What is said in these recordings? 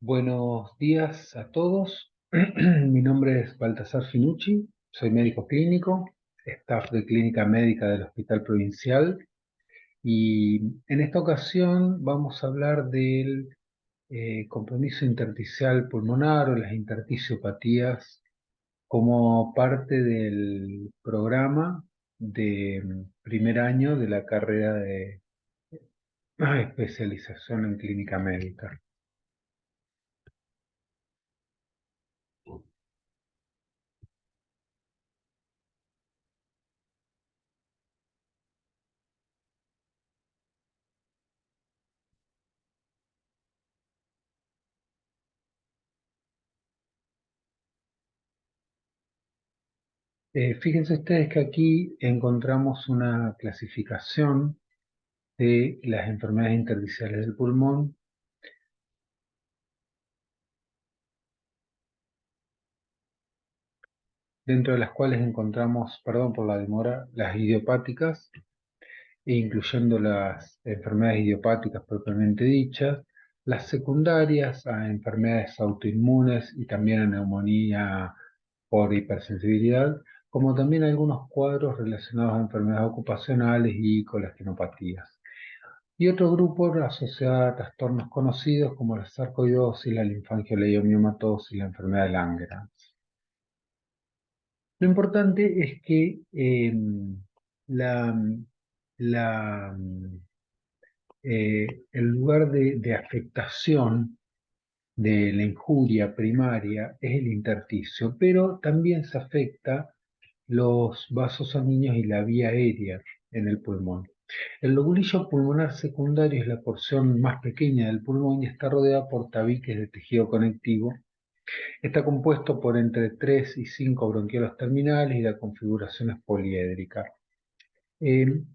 Buenos días a todos. Mi nombre es Baltasar Finucci, soy médico clínico, staff de clínica médica del Hospital Provincial y en esta ocasión vamos a hablar del compromiso intersticial pulmonar o las intersticiopatías como parte del programa de primer año de la carrera de especialización en clínica médica. Fíjense ustedes que aquí encontramos una clasificación de las enfermedades intersticiales del pulmón, dentro de las cuales encontramos, perdón por la demora, las idiopáticas, e incluyendo las enfermedades idiopáticas propiamente dichas, las secundarias a enfermedades autoinmunes y también a neumonía por hipersensibilidad, como también algunos cuadros relacionados a enfermedades ocupacionales y colagenopatías. Y otro grupo asociado a trastornos conocidos como la sarcoidosis, la linfangioliomatosis y la enfermedad de Langerhans. Lo importante es que la, la, el lugar de afectación de la injuria primaria es el intersticio, pero también se afecta los vasos sanguíneos y la vía aérea en el pulmón. El lobulillo pulmonar secundario es la porción más pequeña del pulmón y está rodeada por tabiques de tejido conectivo. Está compuesto por entre 3 y 5 bronquiolos terminales y la configuración es poliédrica.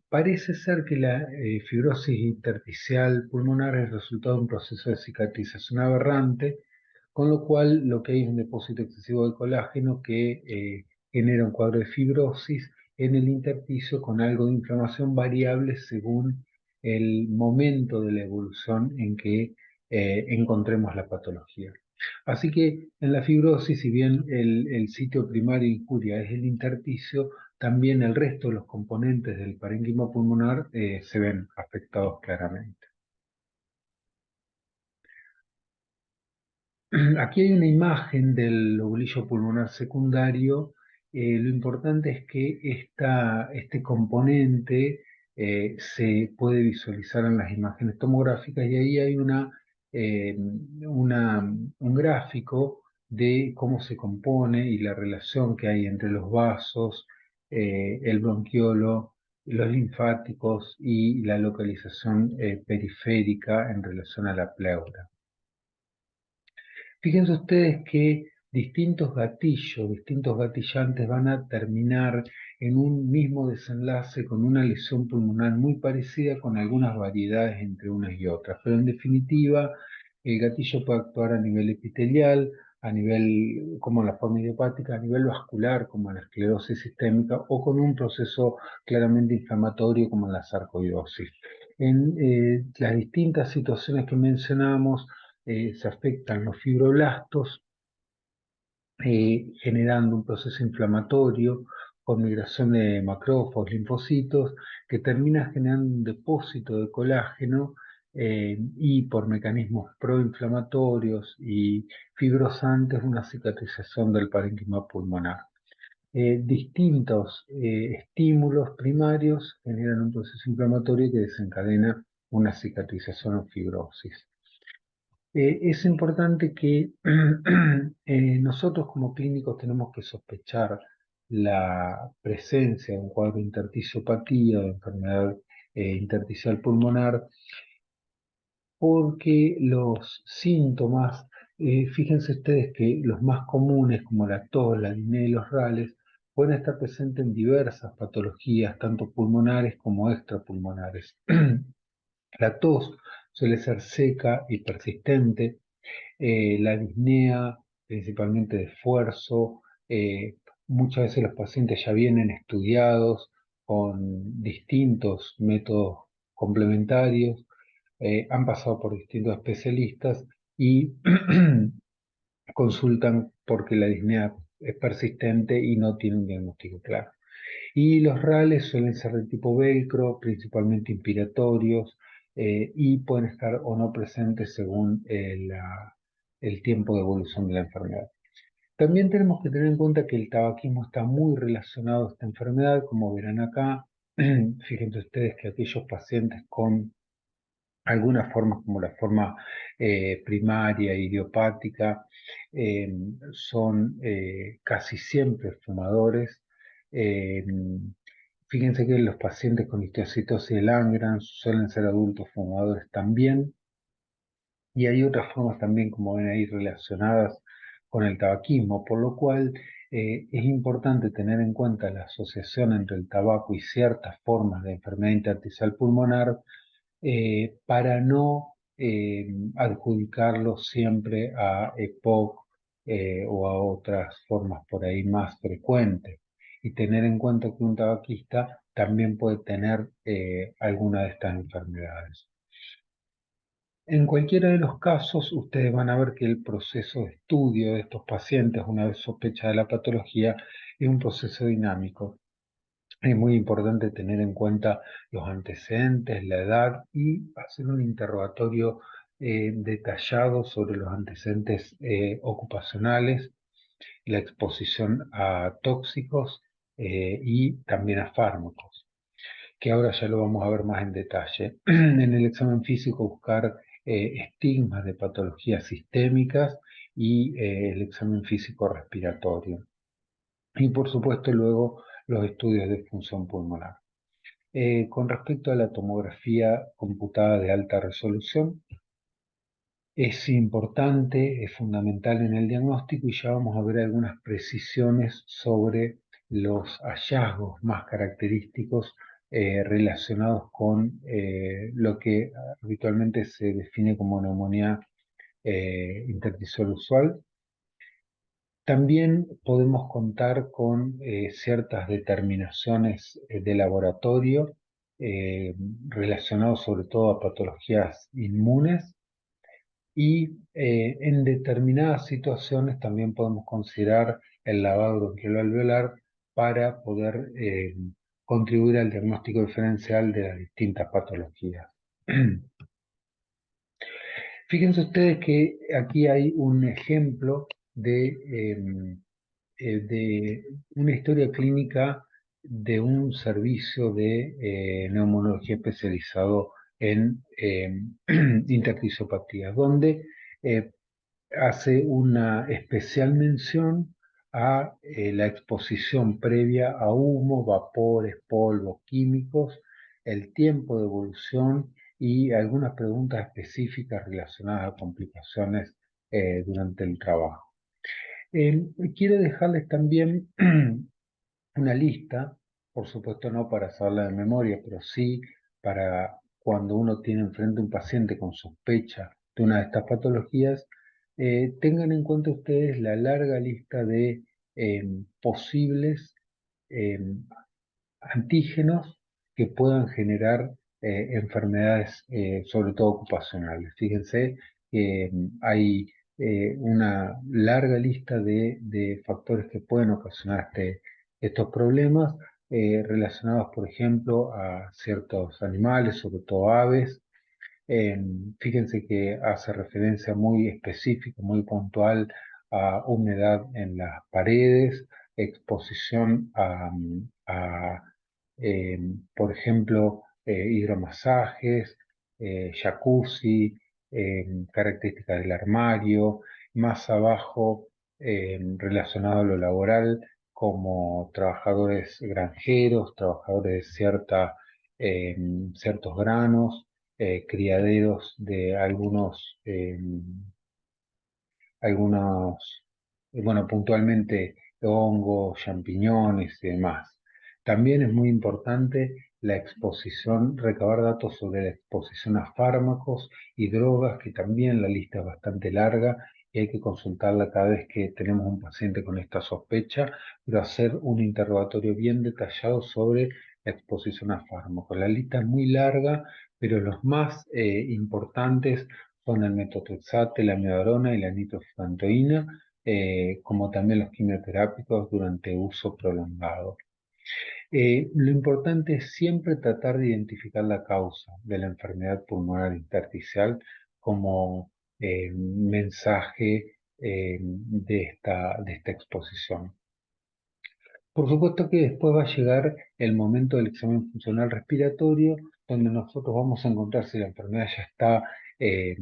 Parece ser que la fibrosis intersticial pulmonar es el resultado de un proceso de cicatrización aberrante, con lo cual lo que hay es un depósito excesivo de colágeno que genera un cuadro de fibrosis en el intersticio con algo de inflamación variable según el momento de la evolución en que encontremos la patología. Así que en la fibrosis, si bien el sitio primario de injuria es el intersticio, también el resto de los componentes del parénquima pulmonar se ven afectados claramente. Aquí hay una imagen del lobulillo pulmonar secundario. Lo importante es que este componente se puede visualizar en las imágenes tomográficas y ahí hay un gráfico de cómo se compone y la relación que hay entre los vasos, el bronquiolo, los linfáticos y la localización periférica en relación a la pleura. Fíjense ustedes que distintos gatillos, distintos gatillantes van a terminar en un mismo desenlace con una lesión pulmonar muy parecida con algunas variedades entre unas y otras. Pero en definitiva, el gatillo puede actuar a nivel epitelial, a nivel, como la forma idiopática, a nivel vascular, como la esclerosis sistémica, o con un proceso claramente inflamatorio, como la sarcoidosis. En las distintas situaciones que mencionamos, se afectan los fibroblastos, generando un proceso inflamatorio con migración de macrófagos, linfocitos, que termina generando un depósito de colágeno y por mecanismos proinflamatorios y fibrosantes una cicatrización del parénquima pulmonar. Distintos estímulos primarios generan un proceso inflamatorio que desencadena una cicatrización o fibrosis. Es importante que nosotros como clínicos tenemos que sospechar la presencia de un cuadro de intersticiopatía o de enfermedad intersticial pulmonar porque los síntomas, fíjense ustedes que los más comunes como la tos, la disnea y los rales pueden estar presentes en diversas patologías, tanto pulmonares como extrapulmonares. La tos suele ser seca y persistente, la disnea, principalmente de esfuerzo. Muchas veces los pacientes ya vienen estudiados con distintos métodos complementarios, han pasado por distintos especialistas y consultan porque la disnea es persistente y no tiene un diagnóstico claro. Y los RALes suelen ser de tipo velcro, principalmente inspiratorios, y pueden estar o no presentes según el tiempo de evolución de la enfermedad. También tenemos que tener en cuenta que el tabaquismo está muy relacionado a esta enfermedad, como verán acá. Fíjense ustedes que aquellos pacientes con algunas formas, como la forma primaria, idiopática, eh, son casi siempre fumadores. Eh, Fíjense que los pacientes con histiocytosis de Langerhans suelen ser adultos fumadores también. Y hay otras formas también, como ven ahí, relacionadas con el tabaquismo, por lo cual es importante tener en cuenta la asociación entre el tabaco y ciertas formas de enfermedad intersticial pulmonar para no adjudicarlo siempre a EPOC o a otras formas por ahí más frecuentes. Y tener en cuenta que un tabaquista también puede tener alguna de estas enfermedades. En cualquiera de los casos, ustedes van a ver que el proceso de estudio de estos pacientes, una vez sospecha de la patología, es un proceso dinámico. Es muy importante tener en cuenta los antecedentes, la edad y hacer un interrogatorio detallado sobre los antecedentes ocupacionales, la exposición a tóxicos y también a fármacos, que ahora ya lo vamos a ver más en detalle. En el examen físico buscar estigmas de patologías sistémicas y el examen físico respiratorio. Y por supuesto luego los estudios de función pulmonar. Con respecto a la tomografía computada de alta resolución, es importante, es fundamental en el diagnóstico y ya vamos a ver algunas precisiones sobre los hallazgos más característicos relacionados con lo que habitualmente se define como neumonía intersticial usual. También podemos contar con ciertas determinaciones de laboratorio eh, relacionados sobre todo a patologías inmunes y en determinadas situaciones también podemos considerar el lavado bronquiolo-alveolar para poder contribuir al diagnóstico diferencial de las distintas patologías. Fíjense ustedes que aquí hay un ejemplo de una historia clínica de un servicio de neumología especializado en intertizopatías, donde eh, hace una especial mención a la exposición previa a humo, vapores, polvos, químicos, el tiempo de evolución y algunas preguntas específicas relacionadas a complicaciones durante el trabajo. Quiero dejarles también una lista, por supuesto no para hacerla de memoria, pero sí para cuando uno tiene enfrente un paciente con sospecha de una de estas patologías, tengan en cuenta ustedes la larga lista de posibles em, antígenos que puedan generar enfermedades, sobre todo ocupacionales. Fíjense que hay una larga lista de factores que pueden ocasionar estos problemas relacionados, por ejemplo, a ciertos animales, sobre todo aves. Fíjense que hace referencia muy específica, muy puntual a humedad en las paredes, exposición por ejemplo, hidromasajes, jacuzzi, características del armario, más abajo relacionado a lo laboral, como trabajadores granjeros, trabajadores de ciertos granos, criaderos de algunos, bueno, puntualmente hongos, champiñones y demás. También es muy importante la exposición, recabar datos sobre la exposición a fármacos y drogas, que también la lista es bastante larga y hay que consultarla cada vez que tenemos un paciente con esta sospecha, pero hacer un interrogatorio bien detallado sobre la exposición a fármacos. La lista es muy larga, pero los más importantes son el metotrexate, la amiodarona y la nitrofurantoína, como también los quimioterápicos durante uso prolongado. Lo importante es siempre tratar de identificar la causa de la enfermedad pulmonar intersticial como mensaje de esta exposición. Por supuesto que después va a llegar el momento del examen funcional respiratorio, donde nosotros vamos a encontrar si la enfermedad ya está eh,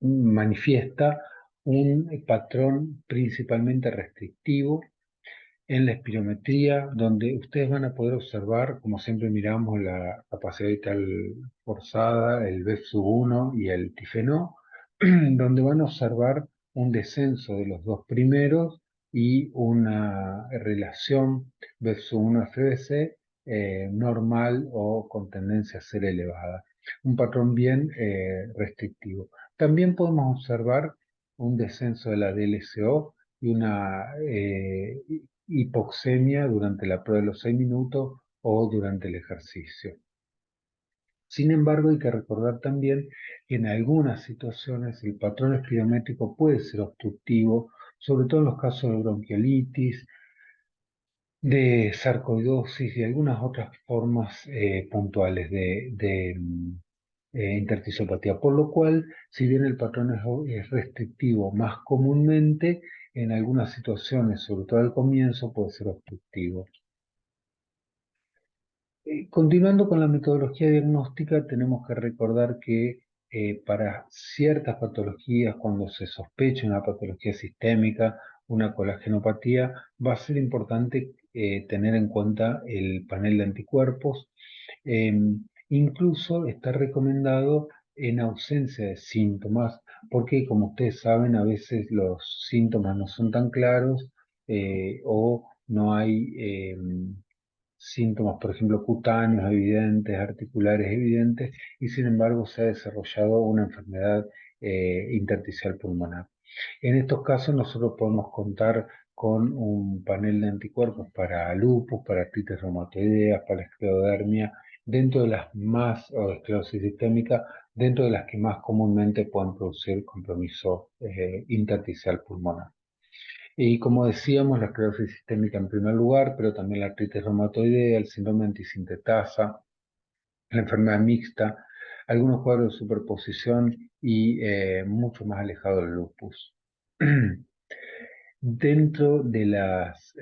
manifiesta un patrón principalmente restrictivo en la espirometría, donde ustedes van a poder observar, como siempre miramos, la capacidad vital forzada, el BEF-1 y el tifenó, donde van a observar un descenso de los dos primeros y una relación BEF-1-FBC normal o con tendencia a ser elevada. Un patrón bien restrictivo. También podemos observar un descenso de la DLCO y una hipoxemia durante la prueba de los 6 minutos o durante el ejercicio. Sin embargo, hay que recordar también que en algunas situaciones el patrón espirométrico puede ser obstructivo, sobre todo en los casos de bronquiolitis, de sarcoidosis y algunas otras formas puntuales de intersticiopatía. Por lo cual, si bien el patrón es restrictivo más comúnmente, en algunas situaciones, sobre todo al comienzo, puede ser obstructivo. Continuando con la metodología diagnóstica, tenemos que recordar que para ciertas patologías, cuando se sospecha una patología sistémica, una colagenopatía, va a ser importante tener en cuenta el panel de anticuerpos. Eh, Incluso está recomendado en ausencia de síntomas, porque como ustedes saben, a veces los síntomas no son tan claros o no hay síntomas, por ejemplo, cutáneos evidentes, articulares evidentes, y sin embargo se ha desarrollado una enfermedad intersticial pulmonar. En estos casos nosotros podemos contar con un panel de anticuerpos para lupus, para artritis reumatoidea, para esclerodermia, dentro de las más, o esclerosis sistémica, dentro de las que más comúnmente pueden producir compromiso intersticial pulmonar. Y como decíamos, la esclerosis sistémica en primer lugar, pero también la artritis reumatoidea, el síndrome antisintetasa, la enfermedad mixta, algunos cuadros de superposición y mucho más alejado del lupus. Dentro de las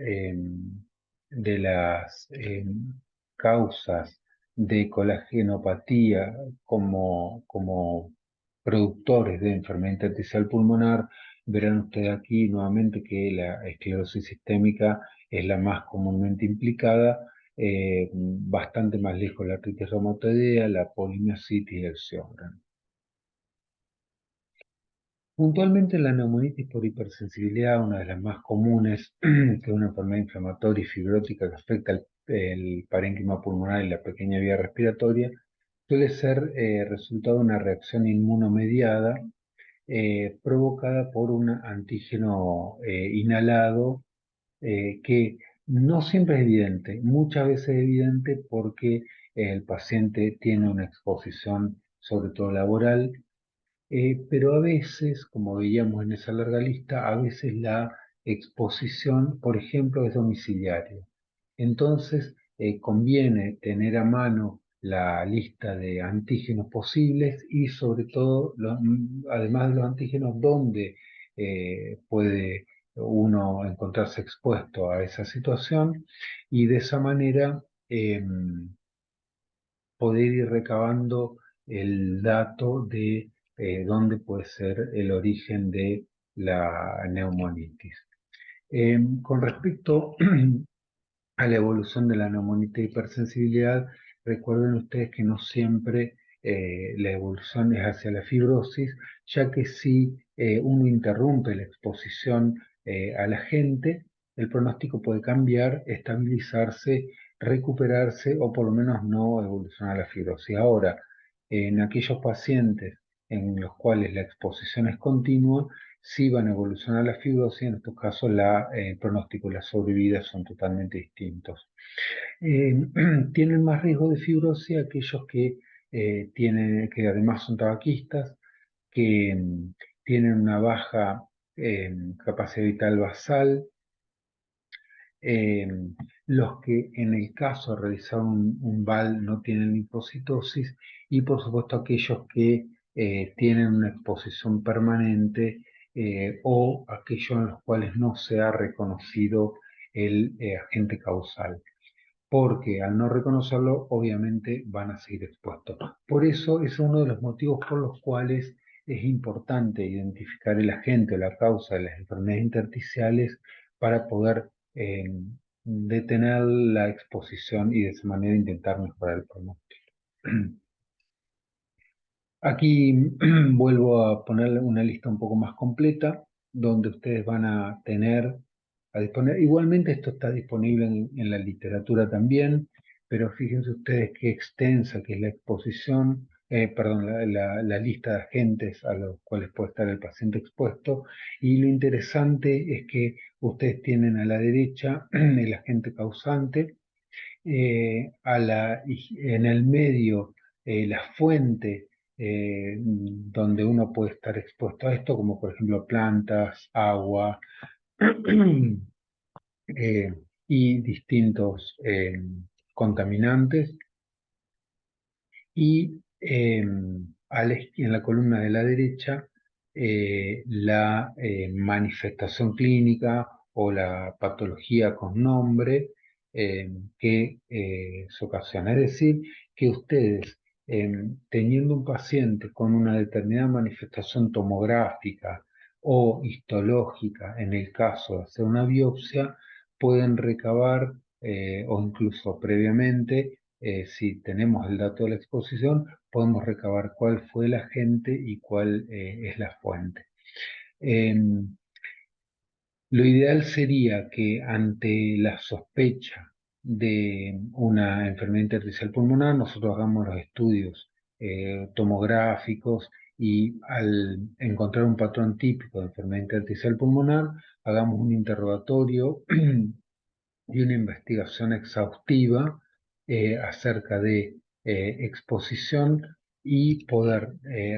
causas de colagenopatía como productores de enfermedad intersticial pulmonar, verán ustedes aquí nuevamente que la esclerosis sistémica es la más comúnmente implicada, bastante más lejos la artritis reumatoidea, la polimiositis y el Sjögren. Puntualmente la neumonitis por hipersensibilidad, una de las más comunes, que es una enfermedad inflamatoria y fibrótica que afecta el parénquima pulmonar y la pequeña vía respiratoria, suele ser resultado de una reacción inmunomediada provocada por un antígeno inhalado que no siempre es evidente, muchas veces es evidente porque el paciente tiene una exposición, sobre todo laboral, pero a veces, como veíamos en esa larga lista, a veces la exposición, por ejemplo, es domiciliaria. Entonces, conviene tener a mano la lista de antígenos posibles y sobre todo, además de los antígenos, dónde puede uno encontrarse expuesto a esa situación y de esa manera poder ir recabando el dato de dónde puede ser el origen de la neumonitis. Con respecto a la evolución de la neumonitis y hipersensibilidad, recuerden ustedes que no siempre la evolución es hacia la fibrosis, ya que si uno interrumpe la exposición a la gente, el pronóstico puede cambiar, estabilizarse, recuperarse o por lo menos no evolucionar a la fibrosis. Ahora, en aquellos pacientes en los cuales la exposición es continua, sí van a evolucionar la fibrosis, en estos casos el pronóstico y la sobrevida son totalmente distintos. Tienen más riesgo de fibrosis aquellos que además son tabaquistas, que tienen una baja capacidad vital basal, eh, los que en el caso de realizar un VAL no tienen linfocitosis y por supuesto aquellos que tienen una exposición permanente o aquellos en los cuales no se ha reconocido el agente causal, porque al no reconocerlo, obviamente van a seguir expuestos. Por eso es uno de los motivos por los cuales es importante identificar el agente o la causa de las enfermedades intersticiales para poder detener la exposición y de esa manera intentar mejorar el pronóstico. Aquí vuelvo a ponerle una lista un poco más completa, donde ustedes van a tener a disponer. Igualmente esto está disponible en la literatura también, pero fíjense ustedes qué extensa que es la exposición, perdón, la lista de agentes a los cuales puede estar el paciente expuesto. Y lo interesante es que ustedes tienen a la derecha el agente causante, en el medio la fuente donde uno puede estar expuesto a esto, como por ejemplo plantas, agua eh, y distintos contaminantes. Y en la columna de la derecha, la manifestación clínica o la patología con nombre que se ocasiona. Es decir, que ustedes, teniendo un paciente con una determinada manifestación tomográfica o histológica, en el caso de hacer una biopsia, pueden recabar o incluso previamente si tenemos el dato de la exposición, podemos recabar cuál fue el agente y cuál es la fuente. Lo ideal sería que ante la sospecha de una enfermedad intersticial pulmonar, nosotros hagamos los estudios tomográficos y al encontrar un patrón típico de enfermedad intersticial pulmonar, hagamos un interrogatorio y una investigación exhaustiva acerca de exposición y poder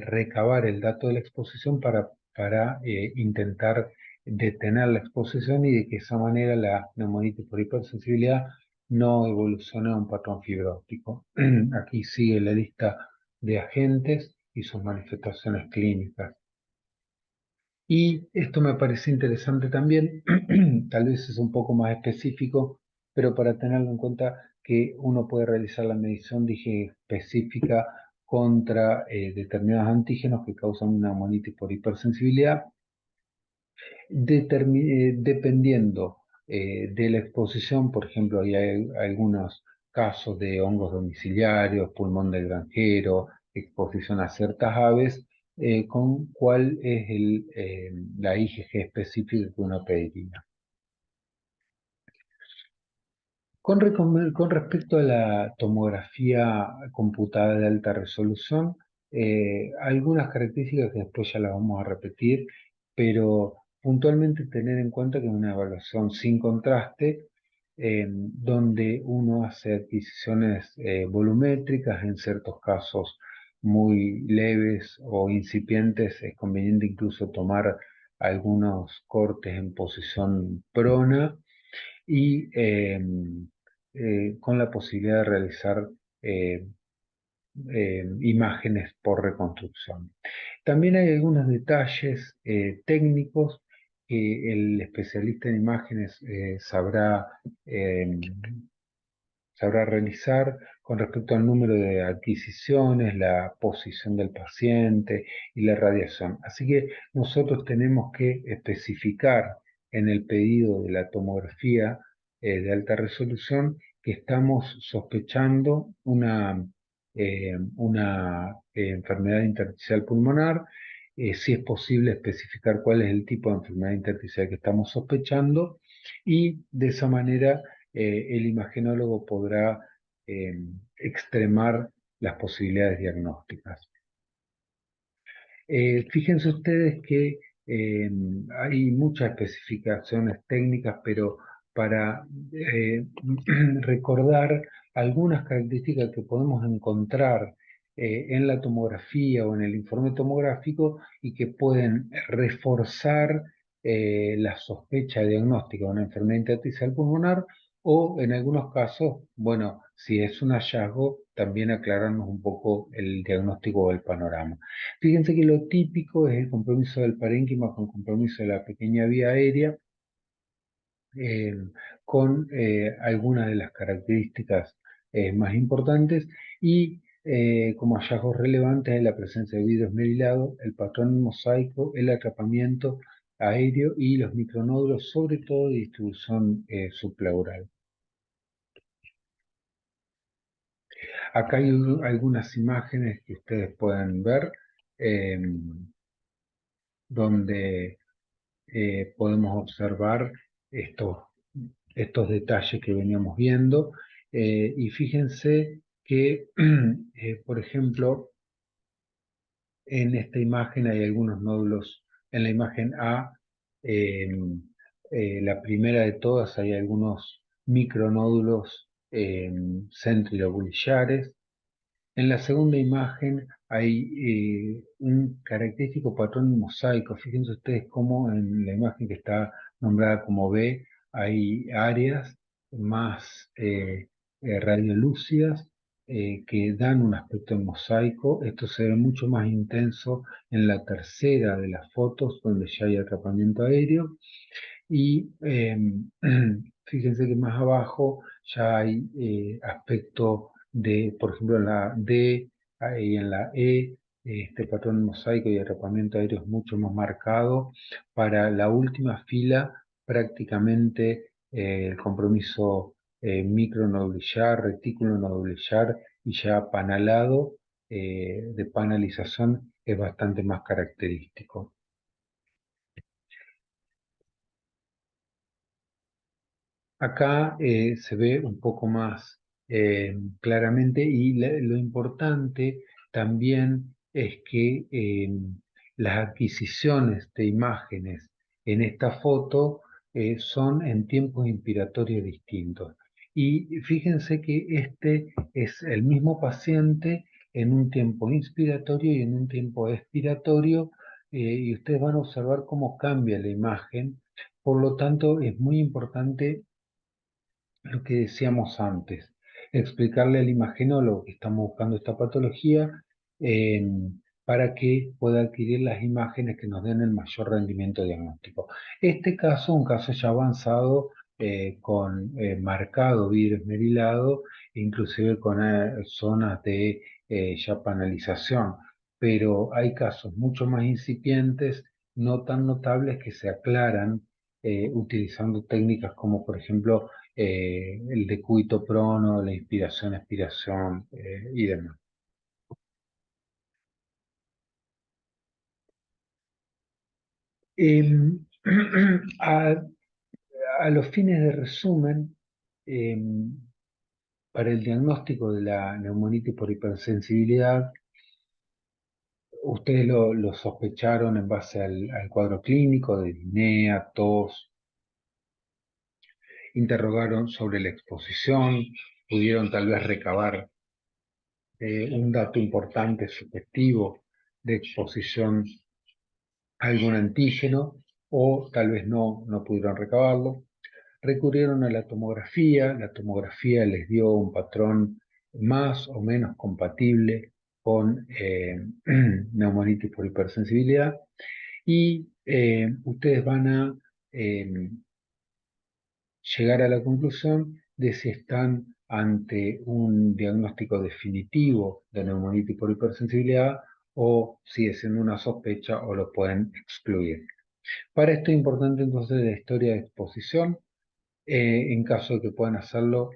recabar el dato de la exposición para intentar detener la exposición y de que de esa manera la neumonitis por hipersensibilidad no evolucione a un patrón fibrótico. Aquí sigue la lista de agentes y sus manifestaciones clínicas. Y esto me parece interesante también, tal vez es un poco más específico, pero para tenerlo en cuenta que uno puede realizar la medición, dije, específica contra determinados antígenos que causan una neumonitis por hipersensibilidad, dependiendo de la exposición. Por ejemplo, hay algunos casos de hongos domiciliarios, pulmón del granjero, exposición a ciertas aves, con cuál es la IgG específica que uno pediría. Con respecto a la tomografía computada de alta resolución, algunas características que después ya las vamos a repetir, pero puntualmente tener en cuenta que es una evaluación sin contraste, donde uno hace adquisiciones volumétricas, en ciertos casos muy leves o incipientes, es conveniente incluso tomar algunos cortes en posición prona y con la posibilidad de realizar eh, imágenes por reconstrucción. También hay algunos detalles técnicos que el especialista en imágenes sabrá realizar con respecto al número de adquisiciones, la posición del paciente y la radiación. Así que nosotros tenemos que especificar en el pedido de la tomografía de alta resolución que estamos sospechando una enfermedad intersticial pulmonar. Si es posible especificar cuál es el tipo de enfermedad intersticial que estamos sospechando y de esa manera el imagenólogo podrá extremar las posibilidades diagnósticas. Fíjense ustedes que hay muchas especificaciones técnicas, pero para recordar algunas características que podemos encontrar en la tomografía o en el informe tomográfico y que pueden reforzar la sospecha diagnóstica de una enfermedad intersticial pulmonar o en algunos casos, bueno, si es un hallazgo, también aclararnos un poco el diagnóstico o el panorama. Fíjense que lo típico es el compromiso del parénquima con compromiso de la pequeña vía aérea, eh, con algunas de las características más importantes y como hallazgos relevantes es la presencia de vidrio esmerilado, el patrón mosaico, el atrapamiento aéreo y los micronódulos, sobre todo de distribución subpleural. Acá hay algunas imágenes que ustedes pueden ver eh, donde podemos observar estos, estos detalles que veníamos viendo. Y fíjense que, por ejemplo, en esta imagen hay algunos nódulos. En la imagen A, eh, la primera de todas, hay algunos micronódulos centrilobulillares. En la segunda imagen hay un característico patrón mosaico. Fíjense ustedes cómo en la imagen que está nombrada como B hay áreas más radiolúcidas que dan un aspecto de mosaico. Esto se ve mucho más intenso en la tercera de las fotos donde ya hay atrapamiento aéreo. Y fíjense que más abajo ya hay aspecto de, por ejemplo, en la D y en la E, este patrón mosaico y atrapamiento aéreo es mucho más marcado. Para la última fila, prácticamente el compromiso micronodulillar, retículo nodulillar y ya panalado de panalización es bastante más característico. Acá se ve un poco más claramente y lo importante también es que las adquisiciones de imágenes en esta foto son en tiempos inspiratorios distintos. Y fíjense que este es el mismo paciente en un tiempo inspiratorio y en un tiempo expiratorio, y ustedes van a observar cómo cambia la imagen. Por lo tanto, es muy importante lo que decíamos antes, explicarle al imagenólogo que estamos buscando esta patología eh, para que pueda adquirir las imágenes que nos den el mayor rendimiento diagnóstico. Este caso, un caso ya avanzado, con marcado vidrio esmerilado, inclusive con zonas de ya panalización, pero hay casos mucho más incipientes, no tan notables, que se aclaran utilizando técnicas como, por ejemplo, el decúbito prono, la inspiración, expiración y demás. Em, a, a los fines de resumen, em, para el diagnóstico de la neumonitis por hipersensibilidad, ustedes lo sospecharon en base al cuadro clínico de disnea, tos, interrogaron sobre la exposición, pudieron tal vez recabar un dato importante subjetivo de exposición algún antígeno o tal vez no pudieron recabarlo. Recurrieron a la tomografía les dio un patrón más o menos compatible con neumonitis por hipersensibilidad y ustedes van a eh, llegar a la conclusión de si están ante un diagnóstico definitivo de neumonitis por hipersensibilidad o si es en una sospecha o lo pueden excluir. Para esto es importante entonces la historia de exposición, en caso de que puedan hacerlo,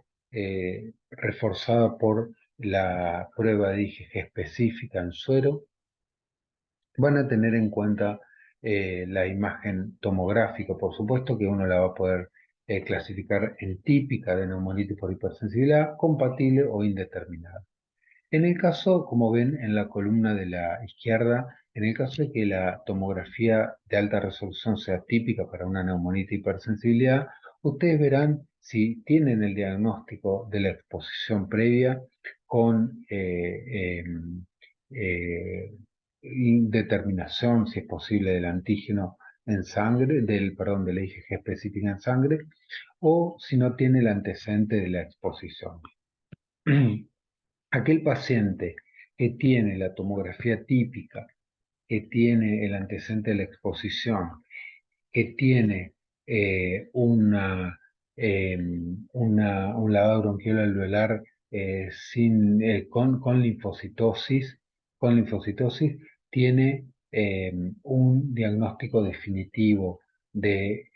reforzada por la prueba de IgG específica en suero. Van a tener en cuenta la imagen tomográfica, por supuesto, que uno la va a poder clasificar en típica de neumonitis por hipersensibilidad, compatible o indeterminada. En el caso, como ven en la columna de la izquierda, en el caso de que la tomografía de alta resolución sea típica para una neumonitis hipersensibilidad, ustedes verán si tienen el diagnóstico de la exposición previa con determinación, si es posible, del antígeno en sangre, de la IgG específica en sangre, o si no tiene el antecedente de la exposición. Aquel paciente que tiene la tomografía típica, que tiene el antecedente de la exposición, que tiene un lavado bronquial alveolar con linfocitosis, tiene un diagnóstico definitivo de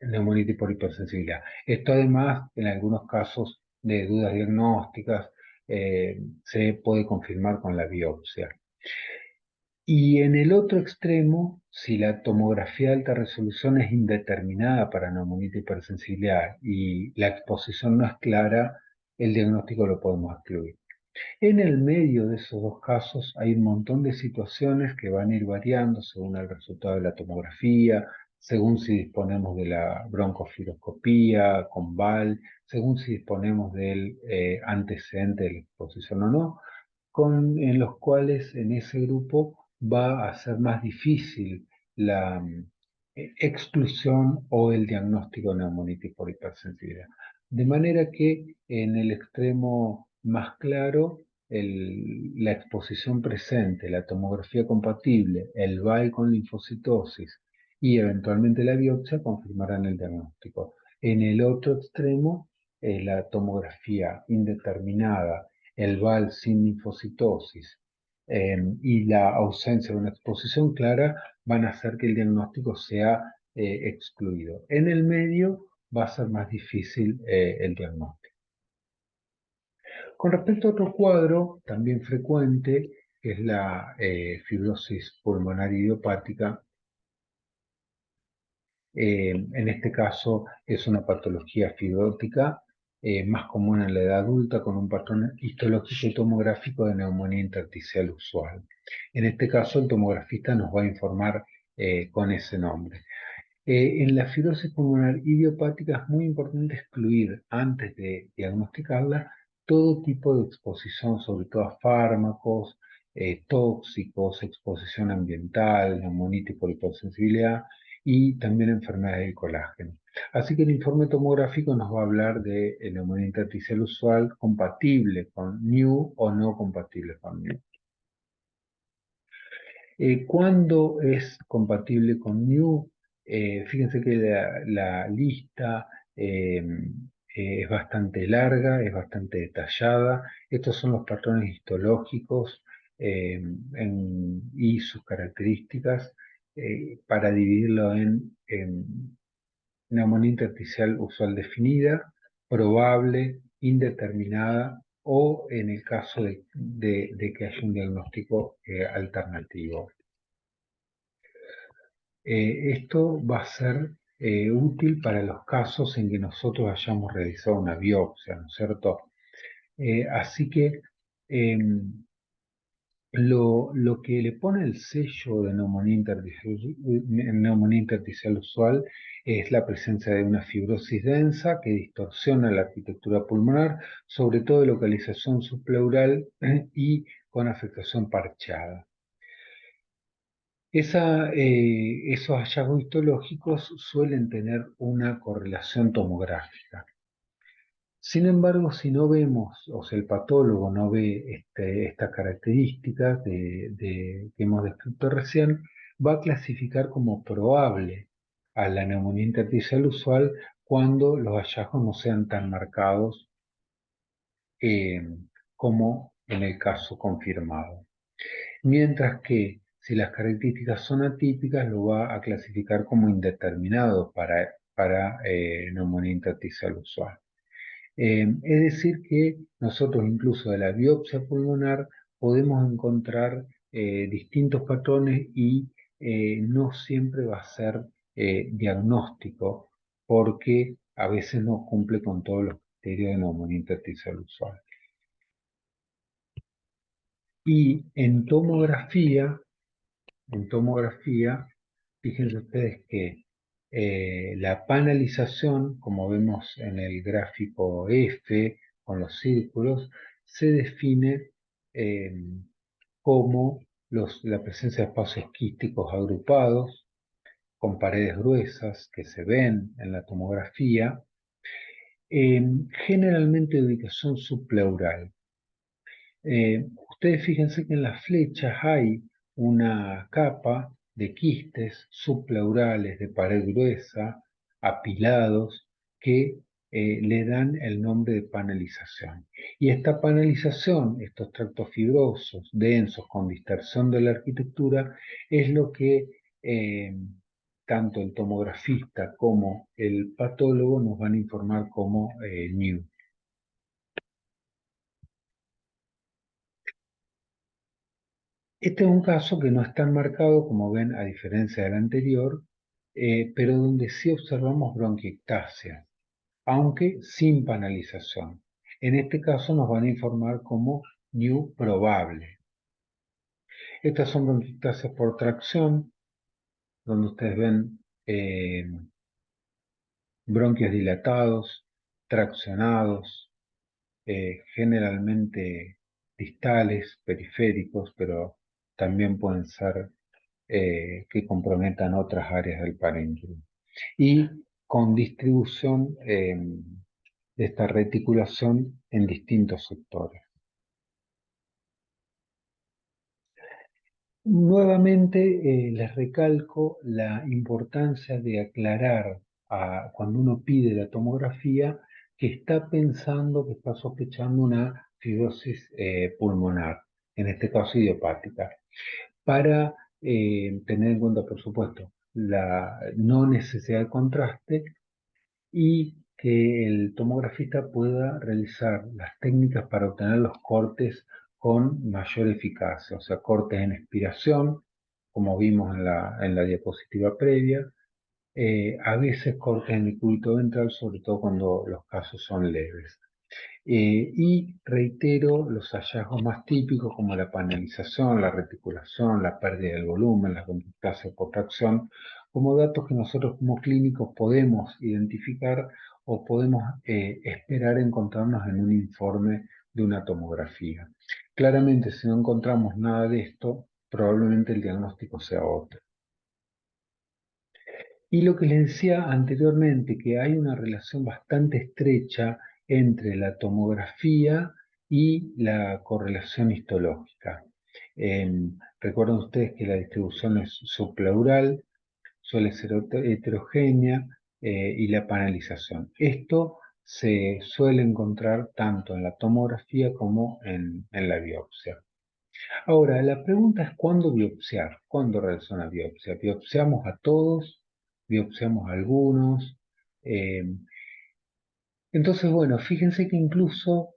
neumonitis por hipersensibilidad. Esto además, en algunos casos de dudas diagnósticas, se puede confirmar con la biopsia. Y en el otro extremo, si la tomografía de alta resolución es indeterminada para neumonitis hipersensibilidad y la exposición no es clara, el diagnóstico lo podemos excluir. En el medio de esos dos casos hay un montón de situaciones que van a ir variando según el resultado de la tomografía, según si disponemos de la broncofiloscopía con BAL, según si disponemos del antecedente de la exposición o no, en los cuales en ese grupo va a ser más difícil la exclusión o el diagnóstico de neumonitis por hipersensibilidad. De manera que en el extremo más claro, la exposición presente, la tomografía compatible, el BAL con linfocitosis y eventualmente la biopsia confirmarán el diagnóstico. En el otro extremo, la tomografía indeterminada, el BAL sin linfocitosis y la ausencia de una exposición clara van a hacer que el diagnóstico sea excluido. En el medio va a ser más difícil el diagnóstico. Con respecto a otro cuadro, también frecuente, que es la fibrosis pulmonar idiopática, en este caso es una patología fibrótica más común en la edad adulta con un patrón histológico y tomográfico de neumonía intersticial usual. En este caso el tomografista nos va a informar con ese nombre. En la fibrosis pulmonar idiopática es muy importante excluir antes de diagnosticarla todo tipo de exposición, sobre todo a fármacos, tóxicos, exposición ambiental, neumonitis por hipersensibilidad y también enfermedades del colágeno. Así que el informe tomográfico nos va a hablar de neumonía intersticial usual compatible con NIU o no compatible con NIU. ¿Cuándo es compatible con NIU? Fíjense que la lista es bastante larga, es bastante detallada. Estos son los patrones histológicos y sus características para dividirlo en neumonía intersticial usual definida, probable, indeterminada o en el caso de que haya un diagnóstico alternativo. Esto va a ser útil para los casos en que nosotros hayamos realizado una biopsia, ¿no es cierto? Así que lo que le pone el sello de neumonía intersticial usual es la presencia de una fibrosis densa que distorsiona la arquitectura pulmonar, sobre todo de localización subpleural y con afectación parchada. Esos hallazgos histológicos suelen tener una correlación tomográfica. Sin embargo, si no vemos, o sea, el patólogo no ve estas características que hemos descrito recién, va a clasificar como probable a la neumonía intersticial usual cuando los hallazgos no sean tan marcados eh, como en el caso confirmado. Mientras que si las características son atípicas, lo va a clasificar como indeterminado para neumonía intersticial usual. Es decir, que nosotros incluso de la biopsia pulmonar podemos encontrar distintos patrones y no siempre va a ser diagnóstico porque a veces no cumple con todos los criterios de neumonía intersticial usual. Y en tomografía, fíjense ustedes que la panelización, como vemos en el gráfico F con los círculos, se define como la presencia de espacios quísticos agrupados con paredes gruesas que se ven en la tomografía, generalmente de ubicación subpleural. Ustedes fíjense que en las flechas hay una capa de quistes subpleurales de pared gruesa, apilados, que le dan el nombre de panelización. Y esta panelización, estos tractos fibrosos, densos, con dispersión de la arquitectura, es lo que tanto el tomografista como el patólogo nos van a informar como NEW. Este es un caso que no es tan marcado, como ven, a diferencia del anterior, pero donde sí observamos bronquiectasia, aunque sin panalización. En este caso nos van a informar como NEW probable. Estas son bronquiectasias por tracción, donde ustedes ven bronquios dilatados, traccionados, generalmente distales, periféricos, pero también pueden ser que comprometan otras áreas del parénquima. Y con distribución de esta reticulación en distintos sectores. Nuevamente les recalco la importancia de aclarar cuando uno pide la tomografía que está pensando, que está sospechando una fibrosis pulmonar, en este caso idiopática, para tener en cuenta, por supuesto, la no necesidad de contraste y que el tomografista pueda realizar las técnicas para obtener los cortes con mayor eficacia, o sea, cortes en expiración, como vimos en la diapositiva previa, a veces cortes en el cúbito ventral, sobre todo cuando los casos son leves. Y reitero los hallazgos más típicos como la panelización, la reticulación, la pérdida del volumen, la contractasia por tracción, como datos que nosotros como clínicos podemos identificar o podemos esperar encontrarnos en un informe de una tomografía. Claramente, si no encontramos nada de esto, probablemente el diagnóstico sea otro. Y lo que les decía anteriormente, que hay una relación bastante estrecha entre la tomografía y la correlación histológica. Recuerden ustedes que la distribución es subpleural, suele ser heterogénea y la panelización. Esto se suele encontrar tanto en la tomografía como en la biopsia. Ahora, la pregunta es ¿cuándo biopsiar? ¿Cuándo realizar una biopsia? ¿Biopsiamos a todos? ¿Biopsiamos a algunos? Eh, entonces, bueno, fíjense que incluso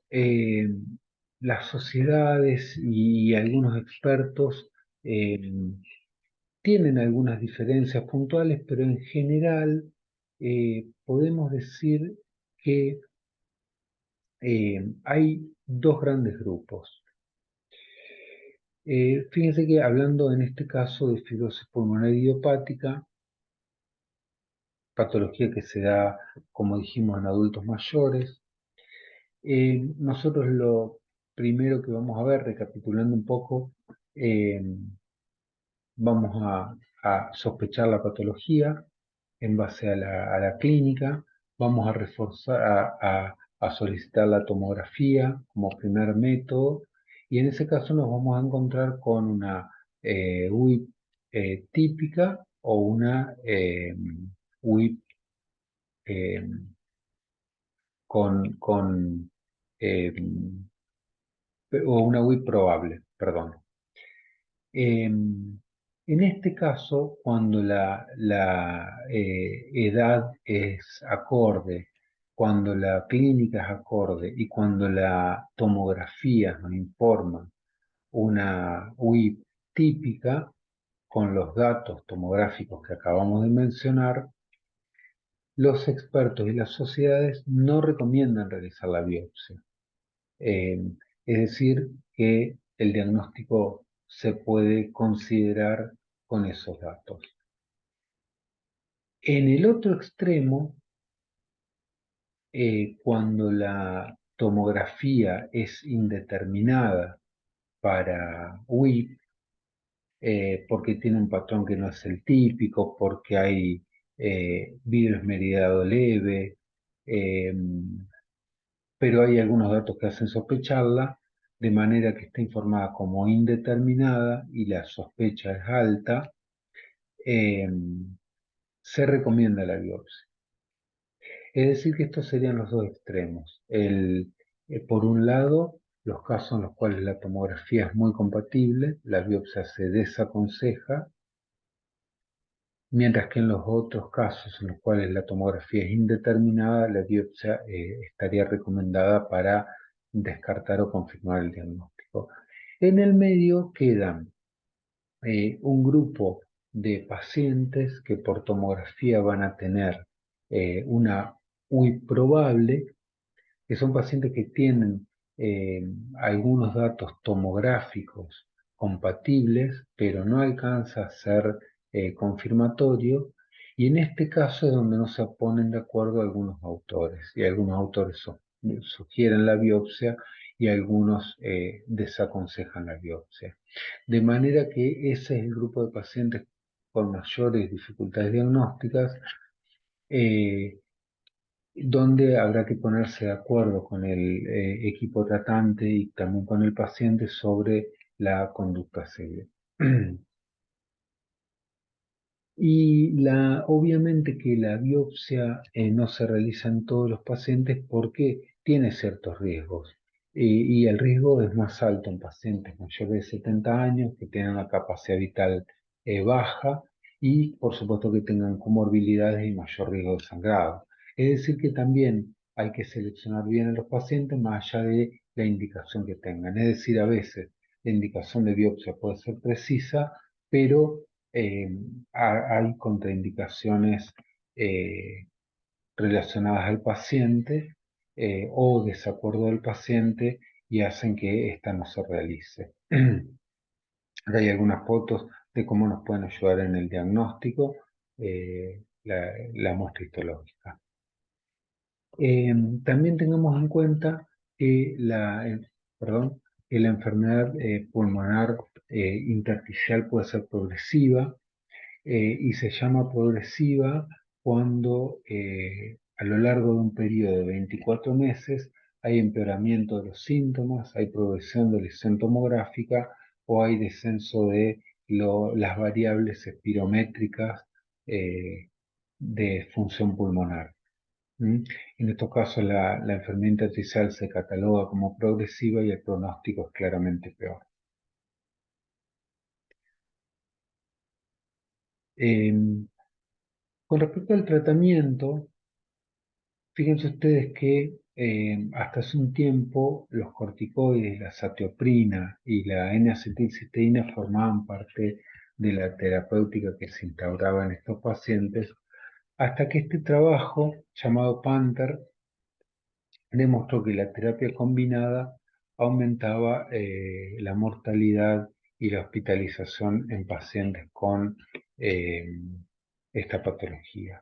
las sociedades y algunos expertos eh, tienen algunas diferencias puntuales, pero en general podemos decir que hay dos grandes grupos. Fíjense que hablando en este caso de fibrosis pulmonar idiopática, patología que se da, como dijimos, en adultos mayores, nosotros lo primero que vamos a ver, recapitulando un poco, eh, vamos a sospechar la patología en base a la clínica, vamos a reforzar, a solicitar la tomografía como primer método, y en ese caso nos vamos a encontrar con una UIP típica o una UIP eh, con eh, o una UIP probable, perdón. En este caso, cuando la edad es acorde, cuando la clínica es acorde y cuando la tomografía nos informa una UIP típica con los datos tomográficos que acabamos de mencionar, los expertos y las sociedades no recomiendan realizar la biopsia. Eh, es decir, que el diagnóstico se puede considerar con esos datos. En el otro extremo, cuando la tomografía es indeterminada para WIP, porque tiene un patrón que no es el típico, porque hay vidrio esmerilado leve, eh, pero hay algunos datos que hacen sospecharla, de manera que está informada como indeterminada y la sospecha es alta, eh, se recomienda la biopsia. Es decir, que estos serían los dos extremos. Por un lado, los casos en los cuales la tomografía es muy compatible, la biopsia se desaconseja, mientras que en los otros casos en los cuales la tomografía es indeterminada, la biopsia estaría recomendada para descartar o confirmar el diagnóstico. En el medio quedan un grupo de pacientes que por tomografía van a tener una UI probable, que son pacientes que tienen algunos datos tomográficos compatibles, pero no alcanza a ser confirmatorio, y en este caso es donde no se ponen de acuerdo algunos autores, y algunos autores sugieren la biopsia y algunos desaconsejan la biopsia. De manera que ese es el grupo de pacientes con mayores dificultades diagnósticas, eh, donde habrá que ponerse de acuerdo con el equipo tratante y también con el paciente sobre la conducta a seguir. Obviamente que la biopsia no se realiza en todos los pacientes porque tiene ciertos riesgos. Y el riesgo es más alto en pacientes mayores de 70 años que tienen una capacidad vital baja y por supuesto que tengan comorbilidades y mayor riesgo de sangrado. Es decir, que también hay que seleccionar bien a los pacientes más allá de la indicación que tengan. Es decir, a veces la indicación de biopsia puede ser precisa, pero eh, hay contraindicaciones eh, relacionadas al paciente o desacuerdo del paciente y hacen que esta no se realice. Acá hay algunas fotos de cómo nos pueden ayudar en el diagnóstico, la muestra histológica. También tengamos en cuenta que perdón, que la enfermedad pulmonar intersticial puede ser progresiva, y se llama progresiva cuando a lo largo de un periodo de 24 meses hay empeoramiento de los síntomas, hay progresión de lesión tomográfica o hay descenso de las variables espirométricas eh, de función pulmonar. ¿Mm? En estos casos la enfermedad intersticial se cataloga como progresiva y el pronóstico es claramente peor. Em, con respecto al tratamiento, fíjense ustedes que hasta hace un tiempo los corticoides, la zatioprina y la N-acetilcisteína formaban parte de la terapéutica que se instauraba en estos pacientes, hasta que este trabajo, llamado Panther, demostró que la terapia combinada aumentaba la mortalidad y la hospitalización en pacientes con eh, esta patología.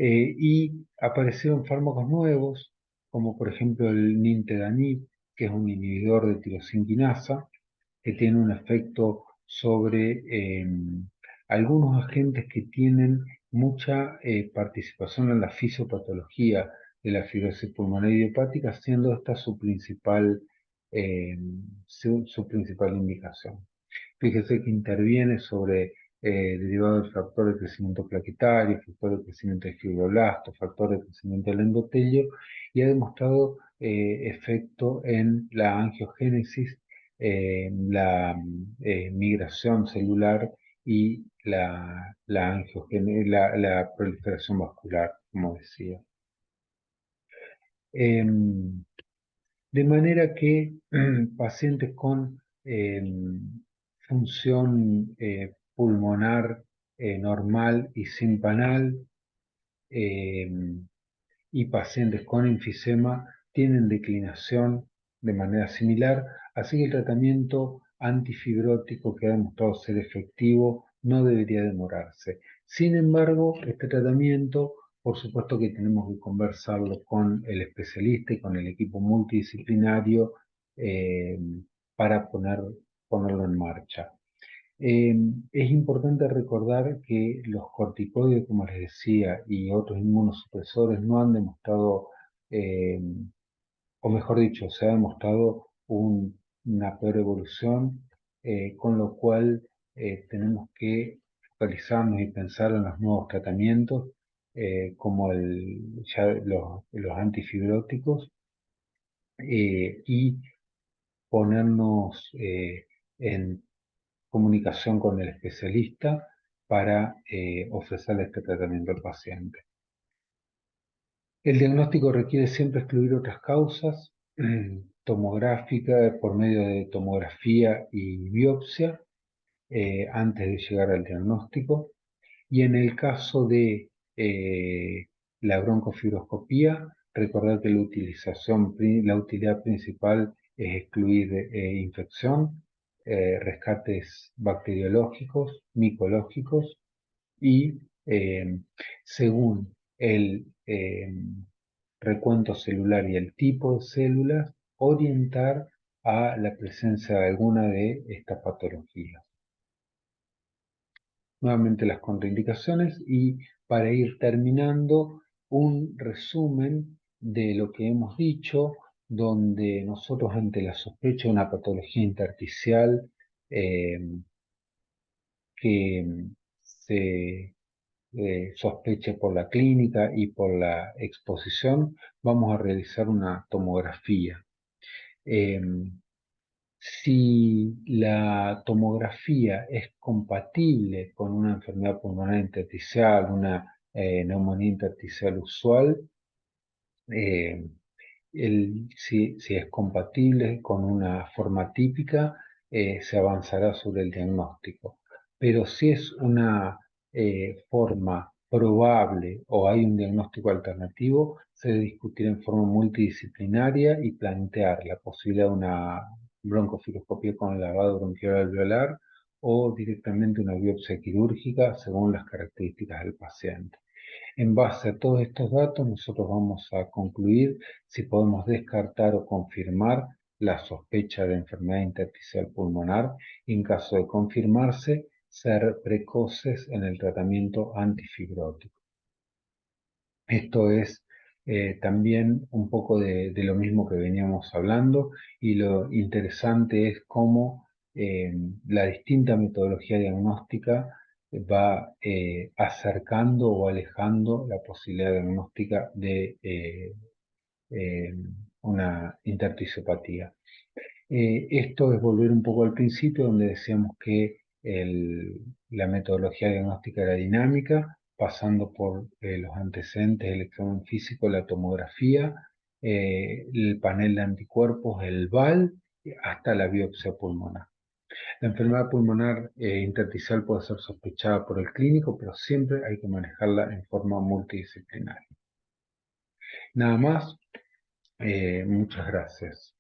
Y aparecieron fármacos nuevos, como por ejemplo el nintedanib, que es un inhibidor de tirosinquinasa, que tiene un efecto sobre algunos agentes que tienen mucha participación en la fisiopatología de la fibrosis pulmonar idiopática, siendo esta eh, su principal indicación. Fíjese que interviene sobre derivado del factor de crecimiento plaquetario, factor de crecimiento de fibroblastos, factor de crecimiento del endotelio, y ha demostrado efecto en la angiogénesis, la migración celular y la proliferación vascular, como decía. Em, de manera que pacientes con función pulmonar normal y sin panal eh, y pacientes con enfisema tienen declinación de manera similar, así que el tratamiento antifibrótico que ha demostrado ser efectivo no debería demorarse. Sin embargo, este tratamiento, por supuesto que tenemos que conversarlo con el especialista y con el equipo multidisciplinario, eh, para ponerlo en marcha. Es importante recordar que los corticoides, como les decía, y otros inmunosupresores no han demostrado, eh, o mejor dicho, se ha demostrado una peor evolución, con lo cual tenemos que focalizarnos y pensar en los nuevos tratamientos, como ya los antifibróticos, y ponernos en comunicación con el especialista para ofrecerle este tratamiento al paciente. El diagnóstico requiere siempre excluir otras causas, tomográfica, por medio de tomografía y biopsia, antes de llegar al diagnóstico. Y en el caso de la broncofibroscopía, recordar que la utilidad principal es excluir infección, rescates bacteriológicos, micológicos y según el recuento celular y el tipo de células, orientar a la presencia de alguna de estas patologías. Nuevamente las contraindicaciones y para ir terminando un resumen de lo que hemos dicho, donde nosotros ante la sospecha de una patología intersticial eh, que se sospeche por la clínica y por la exposición, vamos a realizar una tomografía. Eh, Si la tomografía es compatible con una enfermedad pulmonar intersticial, una neumonía intersticial usual, eh, si es compatible con una forma típica, se avanzará sobre el diagnóstico. Pero si es una forma probable o hay un diagnóstico alternativo, se debe discutir en forma multidisciplinaria y plantear la posibilidad de una broncofiloscopía con lavado bronquial alveolar o directamente una biopsia quirúrgica según las características del paciente. En base a todos estos datos, nosotros vamos a concluir si podemos descartar o confirmar la sospecha de enfermedad intersticial pulmonar y, en caso de confirmarse, ser precoces en el tratamiento antifibrótico. Esto es también un poco de lo mismo que veníamos hablando, y lo interesante es cómo la distinta metodología diagnóstica va acercando o alejando la posibilidad diagnóstica de eh, una intersticiopatía. Esto es volver un poco al principio, donde decíamos que la metodología diagnóstica era dinámica, pasando por los antecedentes, el examen físico, la tomografía, el panel de anticuerpos, el VAL, hasta la biopsia pulmonar. La enfermedad pulmonar intersticial puede ser sospechada por el clínico, pero siempre hay que manejarla en forma multidisciplinaria. Nada más, muchas gracias.